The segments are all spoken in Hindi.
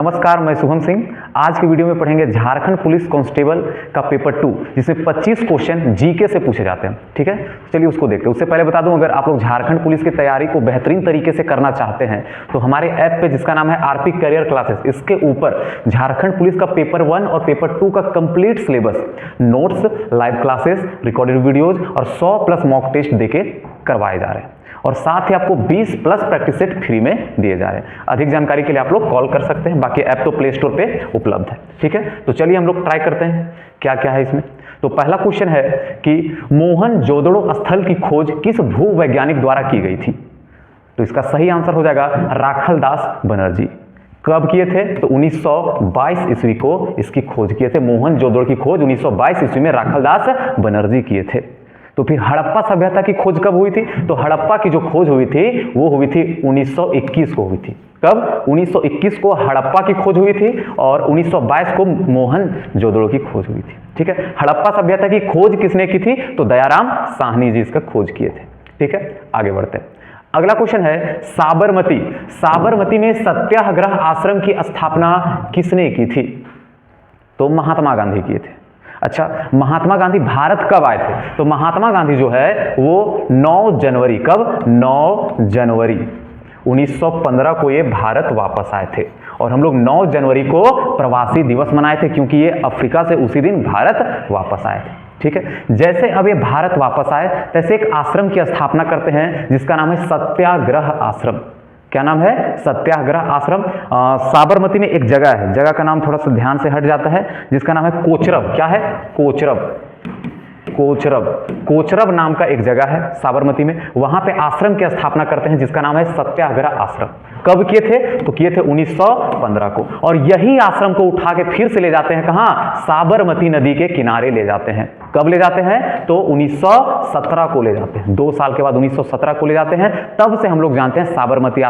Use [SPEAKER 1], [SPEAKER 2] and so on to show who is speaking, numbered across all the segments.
[SPEAKER 1] नमस्कार, मैं शुभम सिंह। आज की वीडियो में पढ़ेंगे झारखंड पुलिस कांस्टेबल का पेपर 2, जिसमें 25 क्वेश्चन जीके से पूछे जाते हैं। ठीक है, चलिए उसको देखते हैं। उससे पहले बता दूं, अगर आप लोग झारखंड पुलिस की तैयारी को बेहतरीन तरीके से करना चाहते हैं तो हमारे ऐप पे, जिसका नाम है आरपी करियर क्लासेस, इसके ऊपर झारखंड पुलिस का पेपर 1 और पेपर 2 का complete syllabus, notes, live classes, recorded videos और 100+ मॉक टेस्ट देके करवाए जा रहे हैं। और साथ ही आपको 20+ प्रैक्टिस सेट फ्री में दिए जा रहे हैं। अधिक जानकारी के लिए आप लोग कॉल कर सकते हैं, बाकी ऐप तो प्ले स्टोर पे उपलब्ध है। ठीक है, तो चलिए हम लोग ट्राई करते हैं क्या क्या है इसमें। तो पहला क्वेश्चन है कि मोहनजोदड़ो स्थल की खोज किस भूवैज्ञानिक द्वारा की गई थी? तो इसका सही आंसर हो जाएगा राखलदास बनर्जी। कब किए थे? तो 1922 ईस्वी को इसकी खोज किए थे। मोहनजोदड़ो की खोज 1922 ईस्वी में राखलदास बनर्जी किए थे। तो फिर हड़प्पा सभ्यता की खोज कब हुई थी? तो हड़प्पा की जो खोज हुई थी वो हुई थी 1921 को हुई थी। कब? 1921 को हड़प्पा की खोज हुई थी और 1922 को मोहनजोदड़ो की खोज हुई थी। ठीक है, हड़प्पा सभ्यता की खोज किसने की थी? तो दयाराम साहनी जी इसका खोज किए थे। ठीक है, आगे बढ़ते हैं। अगला क्वेश्चन है साबरमती में सत्याग्रह आश्रम की स्थापना किसने की थी? तो महात्मा गांधी किए थे। अच्छा, महात्मा गांधी भारत कब आए थे? तो महात्मा गांधी जो है वो 9 जनवरी, कब? 9 जनवरी 1915 को ये भारत वापस आए थे। और हम लोग 9 जनवरी को प्रवासी दिवस मनाए थे, क्योंकि ये अफ्रीका से उसी दिन भारत वापस आए थे। ठीक है, जैसे अब ये भारत वापस आए तैसे एक आश्रम की स्थापना करते हैं जिसका नाम है सत्याग्रह आश्रम। क्या नाम है? सत्याग्रह आश्रम। साबरमती में एक जगह है, जगह का नाम थोड़ा सा ध्यान से हट जाता है, जिसका नाम है कोचरब। क्या है? कोचरब नाम का एक जगह है साबरमती में। वहां पे आश्रम की स्थापना करते हैं जिसका नाम है सत्याग्रह आश्रम। कब किए थे? तो किए थे 1915 को। और यही आश्रम को उठा के फिर से ले जाते हैं कहां? साबरमती नदी के किनारे ले जाते हैं। कब ले जाते हैं? तो 1917 को ले जाते हैं। 2 साल के बाद 1917 को ले जाते हैं। तब से हम लोग जानते हैं साबरमती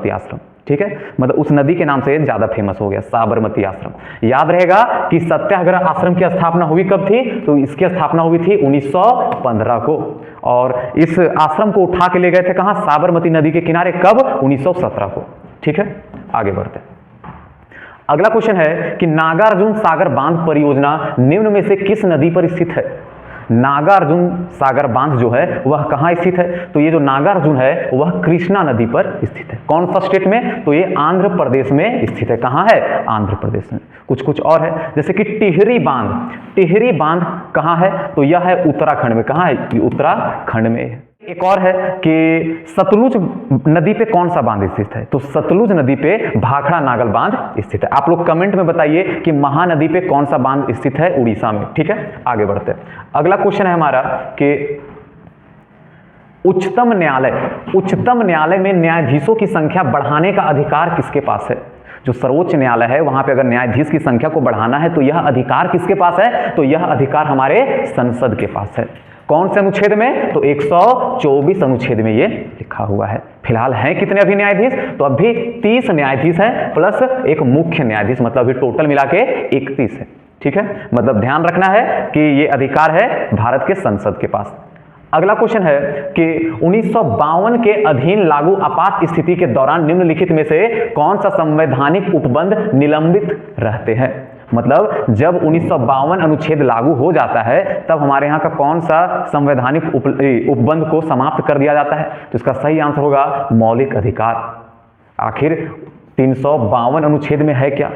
[SPEAKER 1] आश्रम। ठीक है, मतलब उस नदी के नाम से ज्यादा फेमस हो गया साबरमती आश्रम। याद रहेगा कि सत्याग्रह आश्रम की स्थापना हुई कब थी? तो इसकी स्थापना हुई थी 1915 को। और इस आश्रम को उठा के ले गए थे कहां? साबरमती नदी के किनारे। कब? 1917 को। ठीक है, आगे बढ़ते हैं। अगला क्वेश्चन है कि नागार्जुन सागर बांध परियोजना निम्न में से किस नदी पर स्थित है? नागार्जुन सागर बांध जो है वह कहां स्थित है? तो ये जो नागार्जुन है वह कृष्णा नदी पर स्थित है। कौन सा स्टेट में? तो ये आंध्र प्रदेश में स्थित है। कहां है? आंध्र प्रदेश में। कुछ और है, जैसे कि टिहरी बांध कहां है? तो यह है उत्तराखंड में। कहां है? उत्तराखंड में है। एक और है कि सतलुज नदी पे कौन सा बांध स्थित है? तो सतलुज नदी पे भाखड़ा नागल बांध स्थित है। आप लोग कमेंट में बताइए कि महानदी पे कौन सा बांध स्थित है उड़ीसा में। ठीक है, आगे बढ़ते हैं। अगला क्वेश्चन है हमारा कि उच्चतम न्यायालय में न्यायाधीशों की संख्या बढ़ाने का अधिकार किसके पास है? जो सर्वोच्च न्यायालय है वहां पे अगर न्यायाधीश की संख्या को बढ़ाना है तो यह अधिकार किसके पास है? तो यह अधिकार हमारे संसद के पास है। कौन से अनुच्छेद में? तो 124 अनुच्छेद में ये लिखा हुआ है। फिलहाल हैं कितने अभी न्यायाधीश? तो अभी 30 न्यायाधीश हैं प्लस एक मुख्य न्यायाधीश, मतलब अभी टोटल मिला के 31 है। ठीक है, मतलब ध्यान रखना है कि ये अधिकार है भारत के संसद के पास। अगला क्वेश्चन है कि 1952 के अधीन लागू आपात स्थिति के दौरान निम्नलिखित में से कौन सा संवैधानिक उपबंध निलंबित रहते हैं? मतलब जब 1952 अनुच्छेद लागू हो जाता है तब हमारे यहाँ का कौन सा संवैधानिक उपबंध को समाप्त कर दिया जाता है? तो इसका सही आंसर होगा मौलिक अधिकार। आखिर 352 अनुच्छेद में है क्या?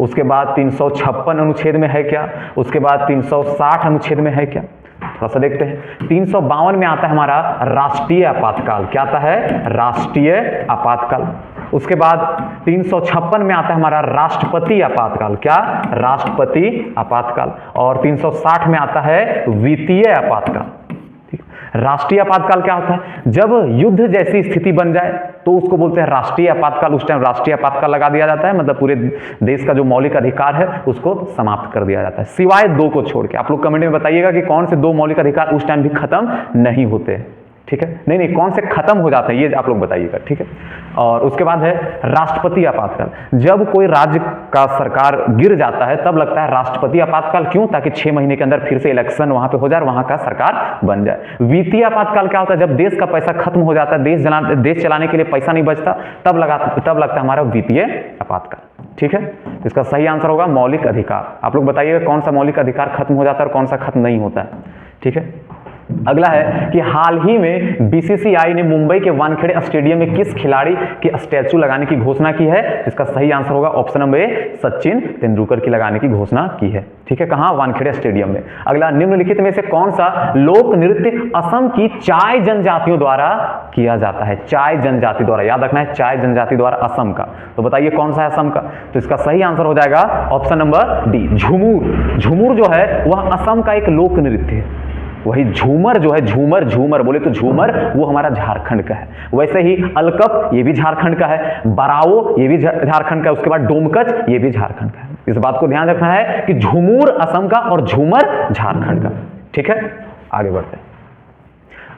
[SPEAKER 1] उसके बाद 356 अनुच्छेद में है क्या? उसके बाद 360 अनुच्छेद में है क्या? थोड़ा सा देखते हैं। 352 में आता है हमारा राष्ट्रीय आपातकाल। क्या आता है? राष्ट्रीय आपातकाल। उसके बाद 356 में आता है हमारा राष्ट्रपति आपातकाल। क्या? राष्ट्रपति आपातकाल। और 360 में आता है वित्तीय आपातकाल। राष्ट्रीय आपातकाल क्या होता है? जब युद्ध जैसी स्थिति बन जाए तो उसको बोलते हैं राष्ट्रीय आपातकाल। उस टाइम राष्ट्रीय आपातकाल लगा दिया जाता है, मतलब पूरे देश का जो मौलिक अधिकार है उसको समाप्त कर दिया जाता है, सिवाय 2 को छोड़ के। आप लोग कमेंट में बताइएगा कि कौन से 2 मौलिक अधिकार उस टाइम भी खत्म नहीं होते। ठीक है, नहीं कौन से खत्म हो जाते हैं ये आप लोग बताइएगा, ठीक है। और उसके बाद है राष्ट्रपति आपातकाल। जब कोई राज्य का सरकार गिर जाता है तब लगता है राष्ट्रपति आपातकाल, क्यों? ताकि 6 महीने के अंदर फिर से इलेक्शन वहां पे हो जाए और वहां का सरकार बन जाए। वित्तीय आपातकाल क्या होता है? जब देश का पैसा खत्म हो जाता है, देश चलाने के लिए पैसा नहीं बचता, तब लगता है हमारा वित्तीय आपातकाल, ठीक है। इसका सही आंसर होगा मौलिक अधिकार। आप लोग बताइएगा कौन सा मौलिक अधिकार खत्म हो जाता है और कौन सा खत्म नहीं होता है, ठीक है। अगला है कि हाल ही में बीसीसीआई ने मुंबई के वानखेड़े स्टेडियम में किस खिलाड़ी की स्टैचू लगाने की घोषणा की है? इसका सही आंसर होगा option number A, Sachin Tendulkar की लगाने की घोषणा की है, ठीक है। कहां? वानखेड़े स्टेडियम में। अगला, निम्नलिखित में से कौन सा लोक नृत्य असम की चाय जनजातियों द्वारा किया जाता है? चाय जनजाति द्वारा, याद रखना है, चाय जनजाति द्वारा असम का। तो बताइए कौन सा है असम का? तो इसका सही आंसर हो जाएगा ऑप्शन नंबर डी, झूमर। झूमर जो है वह असम का एक लोक नृत्य है। वही झूमर जो है, झूमर बोले तो झूमर वो हमारा झारखंड का है। वैसे ही अलकप ये भी झारखंड का है, बराओ ये भी झारखंड का है, उसके बाद डोमकच ये भी झारखंड का है। इस बात को ध्यान रखना है कि झूमर असम का और झूमर झारखंड का, ठीक है। आगे बढ़ते हैं।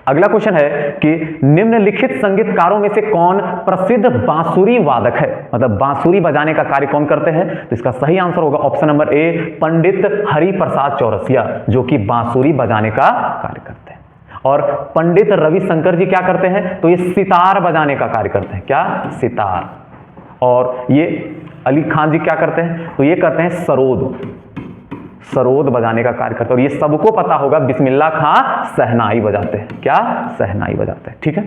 [SPEAKER 1] अगला क्वेश्चन है कि निम्नलिखित संगीतकारों में से कौन प्रसिद्ध बांसुरी वादक है? मतलब बांसुरी बजाने का कार्य कौन करते हैं? तो इसका सही आंसर होगा option number A, Pandit Hariprasad Chaurasia, जो कि बांसुरी बजाने का कार्य करते हैं। और पंडित रविशंकर जी क्या करते हैं? तो ये सितार बजाने का कार्य करते हैं। क्या? सितार। और ये अली खान जी क्या करते हैं? तो ये करते हैं सरोद बजाने का कार्य करते हैं। और ये सबको पता होगा, बिस्मिल्लाह खां शहनाई बजाते हैं। क्या? शहनाई बजाते हैं, ठीक है।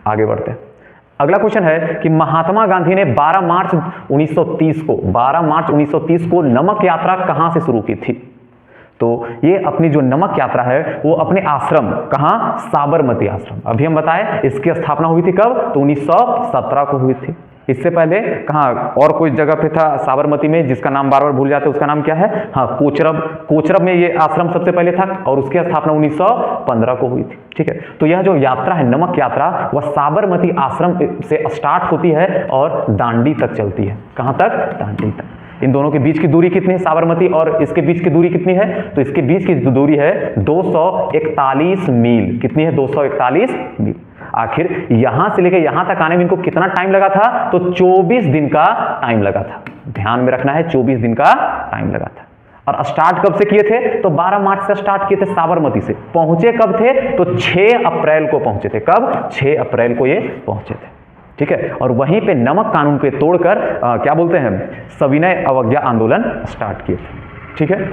[SPEAKER 1] आगे बढ़ते हैं। अगला क्वेश्चन है कि महात्मा गांधी ने 12 मार्च 1930 को नमक यात्रा कहां से शुरू की थी? तो ये अपनी जो नमक यात्रा है वो अपने आश्रम, कहां? साबरमती आश्रम। अभी हम बताएं इसकी स्थापना हुई थी कब? तो 1917 को हुई थी। इससे पहले कहाँ और कोई जगह पे था साबरमती में, जिसका नाम बार बार भूल जाते हैं, उसका नाम क्या है? हाँ, कोचरब में ये आश्रम सबसे पहले था और उसकी स्थापना 1915 को हुई थी, ठीक है। तो यह जो यात्रा है, नमक यात्रा, वह साबरमती आश्रम से स्टार्ट होती है और दांडी तक चलती है। कहां तक? दांडी तक। इन दोनों के बीच की दूरी कितनी है? साबरमती और इसके बीच की दूरी कितनी है? तो इसके बीच की दूरी है 241 मील। कितनी है? 241 मील। आखिर यहां से लेकर यहां तक आने में इनको कितना टाइम लगा था? तो 24 दिन का टाइम लगा था। ध्यान में रखना है, 24 दिन का टाइम लगा था। और स्टार्ट कब से किए थे? तो 12 मार्च से स्टार्ट किए थे साबरमती से। पहुंचे कब थे? तो 6 अप्रैल को पहुंचे थे। कब? 6 अप्रैल को ये पहुंचे थे, ठीक है। और वहीं पे नमक कानून को तोड़कर क्या बोलते हैं, सविनय अवज्ञा आंदोलन स्टार्ट किए थे, ठीक है।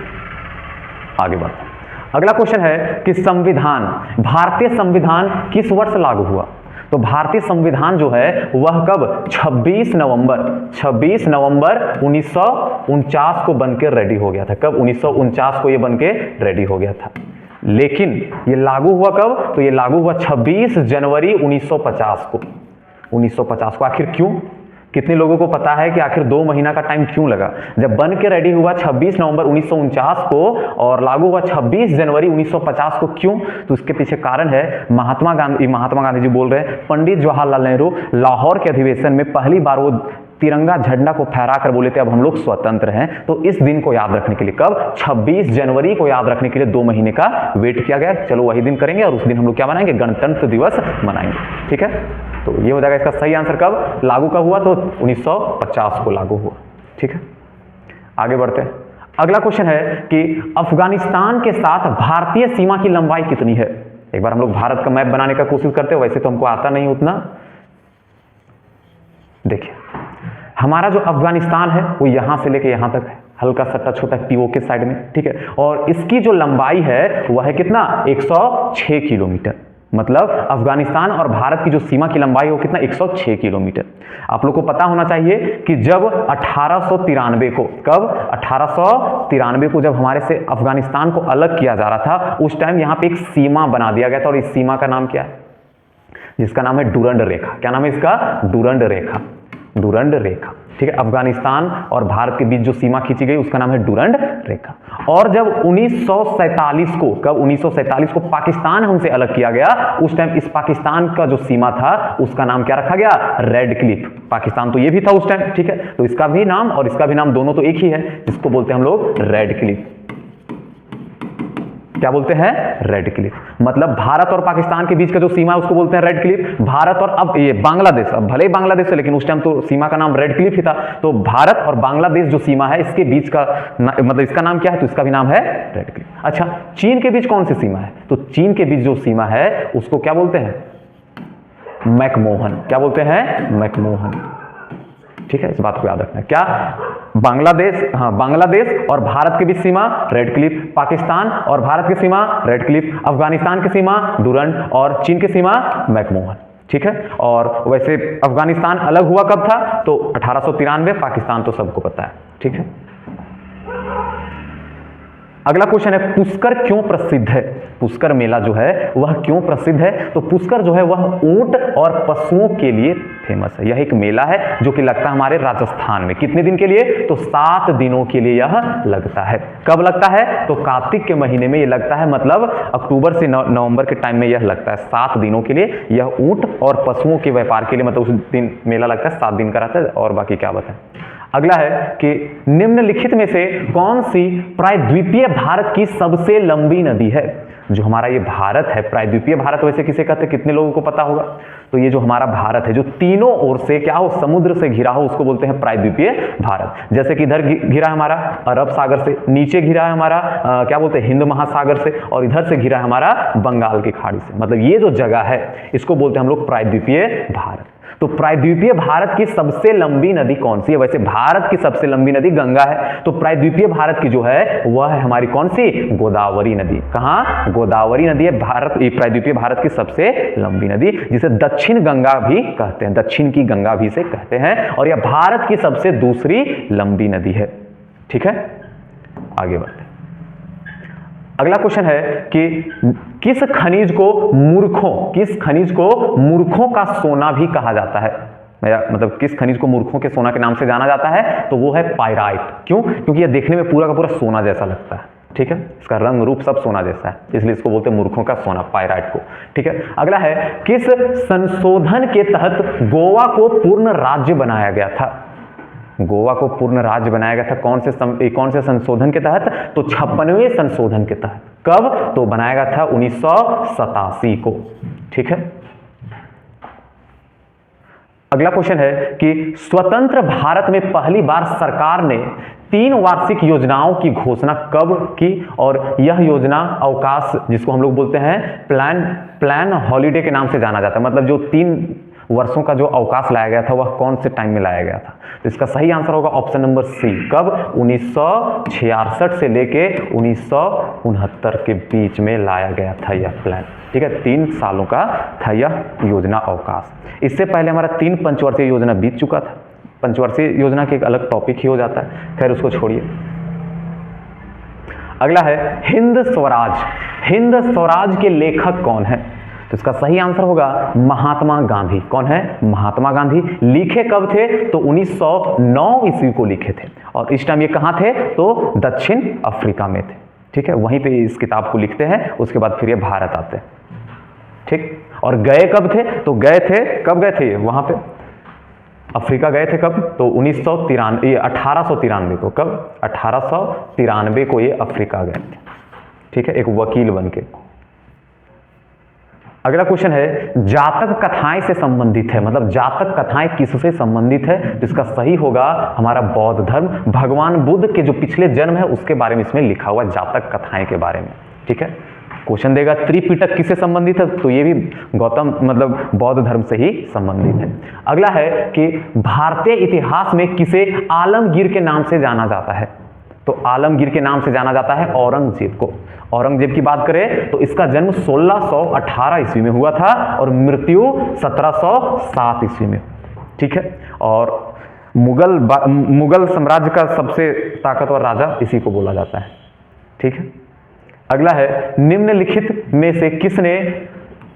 [SPEAKER 1] आगे बढ़ते हैं। अगला क्वेश्चन है कि संविधान, भारतीय संविधान किस वर्ष लागू हुआ? तो भारतीय संविधान जो है वह कब? 26 नवंबर 1949 को बनकर रेडी हो गया था। कब? 1949 को ये बनकर रेडी हो गया था। लेकिन ये लागू हुआ कब? तो ये लागू हुआ 26 जनवरी 1950 को। 1950 को। आखिर क्यों? कितने लोगों को पता है कि आखिर 2 महीना का टाइम क्यों लगा? जब बन के रेडी हुआ 26 नवंबर 1949 को और लागू हुआ 26 जनवरी 1950 को, क्यों? तो उसके पीछे कारण है महात्मा गांधी जी बोल रहे हैं, पंडित जवाहरलाल नेहरू लाहौर के अधिवेशन में पहली बार वो तिरंगा झंडा को फहराकर बोले थे अब हम लोग स्वतंत्र हैं। तो इस दिन को याद रखने के लिए, कब? 26 जनवरी को याद रखने के लिए 2 महीने का वेट किया गया। चलो वही दिन करेंगे और उस दिन हम लोग क्या मनाएंगे? गणतंत्र दिवस मनाएंगे, ठीक है। तो ये हो जाएगा इसका सही आंसर। कब लागू कब हुआ? तो 1950 को लागू हुआ, ठीक है। आगे बढ़ते हैं। अगला क्वेश्चन है कि अफगानिस्तान के साथ भारतीय सीमा की लंबाई कितनी है? एक बार हम लोग भारत का मैप बनाने का कोशिश करते हैं, वैसे तो हमको आता नहीं उतना। देखिए हमारा जो अफगानिस्तान है वो यहां से लेके यहां तक है, हल्का सा टच होता है पीओके साइड में, ठीक है। और इसकी जो लंबाई है वह है कितना? 106 किलोमीटर। मतलब अफगानिस्तान और भारत की जो सीमा की लंबाई हो कितना? 106 किलोमीटर। आप लोग को पता होना चाहिए कि जब 1893 को, कब? 1893 को जब हमारे से अफगानिस्तान को अलग किया जा रहा था, उस टाइम यहाँ पे एक सीमा बना दिया गया था और इस सीमा का नाम क्या है? जिसका नाम है डुरंड रेखा। क्या नाम है इसका? डुरंड रेखा। डुरंड रेखा, ठीक है। अफगानिस्तान और भारत के बीच जो सीमा खींची गई उसका नाम है डुरंड रेखा। और जब 1947 को, कब? 1947 को पाकिस्तान हमसे अलग किया गया, उस टाइम इस पाकिस्तान का जो सीमा था उसका नाम क्या रखा गया? Red Cliff. पाकिस्तान तो ये भी था उस टाइम, ठीक है। तो इसका भी नाम और इसका भी नाम दोनों तो एक ही है, जिसको बोलते हैं हम लोग रेड क्लिफ, क्या बोलते हैं? Red Cliff. मतलब भारत और पाकिस्तान के बीच का जो सीमा है उसको बोलते हैं रेड क्लिफ। भारत और अब ये बांग्लादेश, अब भले ही बांग्लादेश है लेकिन उस टाइम तो सीमा का नाम रेड क्लिफ ही था। तो भारत और बांग्लादेश जो सीमा है इसके बीच का मतलब इसका नाम क्या है? तो इसका भी नाम है रेड क्लिफ। अच्छा, चीन के बीच कौन सी सीमा है? तो चीन के बीच जो सीमा है उसको क्या बोलते हैं? मैकमोहन। क्या बोलते हैं? मैकमोहन। ठीक है, इस बात को याद रखना। क्या? बांग्लादेश, हाँ, बांग्लादेश और भारत के बीच सीमा रेड क्लिफ, पाकिस्तान और भारत की सीमा रेड क्लिफ, अफगानिस्तान की सीमा डुरंड और चीन की सीमा मैकमोहन। ठीक है, और वैसे अफगानिस्तान अलग हुआ कब था? तो 1893, पाकिस्तान तो सबको पता है। ठीक है, अगला क्वेश्चन है पुष्कर क्यों प्रसिद्ध है? पुष्कर मेला जो है वह क्यों प्रसिद्ध है? तो पुष्कर जो है वह ऊंट और पशुओं के लिए फेमस है। यह एक मेला है जो कि लगता है हमारे राजस्थान में। कितने दिन के लिए? तो 7 दिनों के लिए यह लगता है। कब लगता है? तो कार्तिक के महीने में यह लगता है, मतलब अक्टूबर से नवंबर के टाइम में यह लगता है 7 दिनों के लिए। यह ऊंट और पशुओं के व्यापार के लिए, मतलब उस दिन मेला लगता है, 7 दिन का रहता है। और बाकी क्या बताएं। अगला है कि निम्नलिखित में से कौन सी प्रायद्वीपीय भारत की सबसे लंबी नदी है? जो हमारा ये भारत है, प्रायद्वीपीय भारत वैसे किसे कहते हैं? कितने लोगों को पता होगा? तो ये जो हमारा भारत है जो तीनों ओर से क्या हो, समुद्र से घिरा हो, उसको बोलते हैं प्रायद्वीपीय भारत। जैसे कि इधर घिरा है हमारा अरब सागर से, नीचे घिरा है हमारा क्या बोलते हैं, हिंद महासागर से, और इधर से घिरा है हमारा बंगाल की खाड़ी से। मतलब ये जो जगह है इसको बोलते हैं हम लोग प्रायद्वीपीय भारत। तो प्रायद्वीपीय भारत की सबसे लंबी नदी कौन सी है? वैसे भारत की सबसे लंबी नदी गंगा है, तो प्रायद्वीपीय भारत की जो है वह है हमारी कौन सी? गोदावरी नदी। कहां? गोदावरी नदी है भारत, प्रायद्वीपीय भारत की सबसे लंबी नदी, जिसे दक्षिण गंगा भी कहते हैं, दक्षिण की गंगा भी से कहते हैं, और यह भारत की सबसे दूसरी लंबी नदी है। ठीक है, आगे बढ़ते हैं। अगला क्वेश्चन है कि किस खनिज को मूर्खों का सोना भी कहा जाता है? मतलब किस खनिज को मूर्खों के सोना के नाम से जाना जाता है? तो वो है पाइराइट। क्यों? क्योंकि ये देखने में पूरा का पूरा सोना जैसा लगता है। ठीक है, इसका रंग रूप सब सोना जैसा है, इसलिए इसको बोलते हैं मूर्खों का सोना, पाइराइट को। ठीक है, अगला है किस संशोधन के तहत गोवा को पूर्ण राज्य बनाया गया था? गोवा को पूर्ण राज्य बनाया गया था कौन से संशोधन के तहत? तो 56वें संशोधन के तहत। कब? तो बनाया गया था 1987 को। ठीक है, अगला क्वेश्चन है कि स्वतंत्र भारत में पहली बार सरकार ने 3 वार्षिक योजनाओं की घोषणा कब की? और यह योजना अवकाश, जिसको हम लोग बोलते हैं प्लान हॉलीडे के नाम से जाना जाता है। मतलब जो 3 वर्षों का जो अवकाश लाया गया था वह कौन से टाइम में लाया गया था? तो इसका सही आंसर होगा ऑप्शन नंबर सी। कब? 1966 से लेके 1969 के बीच में लाया गया था यह प्लान। ठीक है, 3 सालों का था यह योजना अवकाश। इससे पहले हमारा 3 पंचवर्षीय योजना बीत चुका था। पंचवर्षीय योजना के एक अलग टॉपिक ही हो जाता है, खैर उसको छोड़िए। अगला है हिंद स्वराज के लेखक कौन है? तो इसका सही आंसर होगा महात्मा गांधी। कौन है? महात्मा गांधी। लिखे कब थे? तो 1909 ईस्वी को लिखे थे, और इस टाइम ये कहां थे? तो दक्षिण अफ्रीका में थे। ठीक है, वहीं पे इस किताब को लिखते हैं, उसके बाद फिर ये भारत आते हैं। ठीक, और गए कब थे? तो गए थे, कब गए थे? वहां पे अफ्रीका गए थे कब? तो 1893 को। कब? 1893 को ये अफ्रीका गए थे। ठीक है, एक वकील बन के। अगला क्वेश्चन है जातक कथाएं से संबंधित है, मतलब जातक कथाएं किससे संबंधित है? तो इसका सही होगा हमारा बौद्ध धर्म। भगवान बुद्ध के जो पिछले जन्म है उसके बारे में इसमें लिखा हुआ, जातक कथाएं के बारे में। ठीक है, क्वेश्चन देगा त्रिपिटक किससे संबंधित है? तो ये भी गौतम मतलब बौद्ध धर्म से ही संबंधित है। अगला है कि भारतीय इतिहास में किसे आलमगीर के नाम से जाना जाता है? तो आलमगीर के नाम से जाना जाता है औरंगजेब को। औरंगजेब की बात करें तो इसका जन्म 1618 ईस्वी में हुआ था और मृत्यु 1707 ईस्वी में। ठीक है, और मुगल साम्राज्य का सबसे ताकतवर राजा इसी को बोला जाता है। ठीक है, अगला है निम्नलिखित में से किसने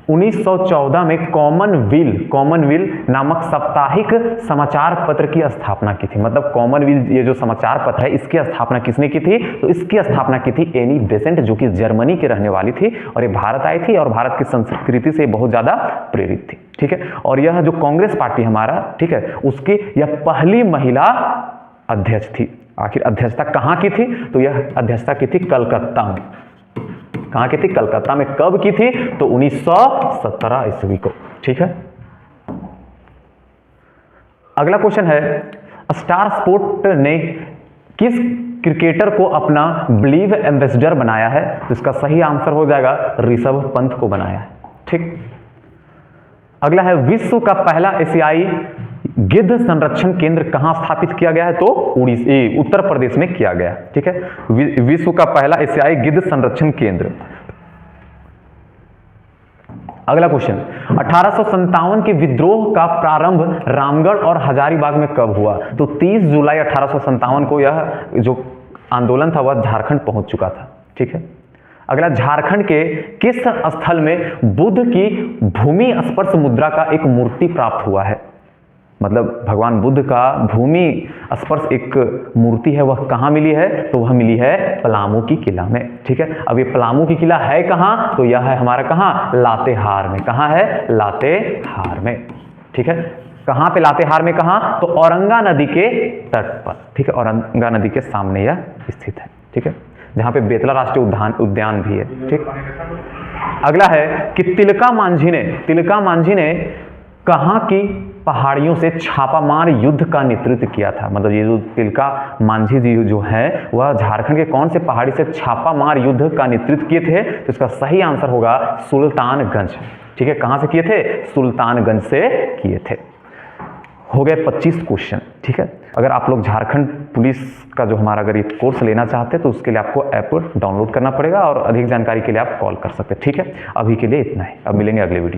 [SPEAKER 1] 1914 में कॉमनवेल नामक साप्ताहिक समाचार पत्र की स्थापना की थी? मतलब कॉमनवेल ये जो समाचार पत्र है इसकी स्थापना किसने की थी? तो इसकी स्थापना की थी एनी बेसेंट, जो कि जर्मनी की रहने वाली थी, और ये भारत आई थी और भारत की संस्कृति से बहुत ज्यादा प्रेरित थी। ठीक है, और यह जो कांग्रेस पार्टी हमारा, ठीक है, उसकी यह पहली महिला अध्यक्ष थी। आखिर अध्यक्षता कहाँ की थी? तो यह अध्यक्षता की थी कलकत्ता में। कहाँ की थी? कलकत्ता में। कब की थी? तो 1917 ईस्वी को। ठीक है, अगला क्वेश्चन है, स्टार स्पोर्ट ने किस क्रिकेटर को अपना बिलीव एम्बेसडर बनाया है? तो इसका सही आंसर हो जाएगा ऋषभ पंत को बनाया है। ठीक, अगला है, विश्व का पहला एशियाई गिद्ध संरक्षण केंद्र कहां स्थापित किया गया है? तो उत्तर प्रदेश में किया गया। ठीक है, विश्व का पहला एशियाई गिद्ध संरक्षण केंद्र। अगला क्वेश्चन, 1857 के विद्रोह का प्रारंभ रामगढ़ और हजारीबाग में कब हुआ? तो 30 जुलाई 1857 को यह जो आंदोलन था वह झारखंड पहुंच चुका था। ठीक है, अगला, झारखंड के किस स्थल में बुद्ध की भूमि स्पर्श मुद्रा का एक मूर्ति प्राप्त हुआ है? मतलब भगवान बुद्ध का भूमि स्पर्श एक मूर्ति है, वह कहाँ मिली है? तो वह मिली है पलामू की किला में। ठीक है, अब ये पलामू की किला है कहाँ? तो यह है हमारा कहाँ? लातेहार में। कहाँ है? लातेहार में। ठीक है, कहाँ पे? लातेहार में। कहाँ? तो औरंगा नदी के तट पर। ठीक है, औरंगा नदी के सामने यह स्थित है। ठीक है, जहाँ पे बेतला राष्ट्रीय उद्यान भी है। ठीक, अगला है कि तिलका मांझी ने कहाँ की पहाड़ियों से छापामार युद्ध का नेतृत्व किया था? मतलब ये जो तिलका मांझी जी जो है वह झारखंड के कौन से पहाड़ी से छापामार युद्ध का नेतृत्व किए थे? तो इसका सही आंसर होगा सुल्तानगंज। ठीक है, कहां से किए थे? सुल्तानगंज से किए थे। हो गए 25 क्वेश्चन। ठीक है, अगर आप लोग झारखंड पुलिस का जो हमारा अगर ये कोर्स लेना चाहते हैं तो उसके लिए आपको ऐप डाउनलोड करना पड़ेगा और अधिक जानकारी के लिए आप कॉल कर सकते हैं। ठीक है, अभी के लिए इतना ही, अब मिलेंगे अगले वीडियो।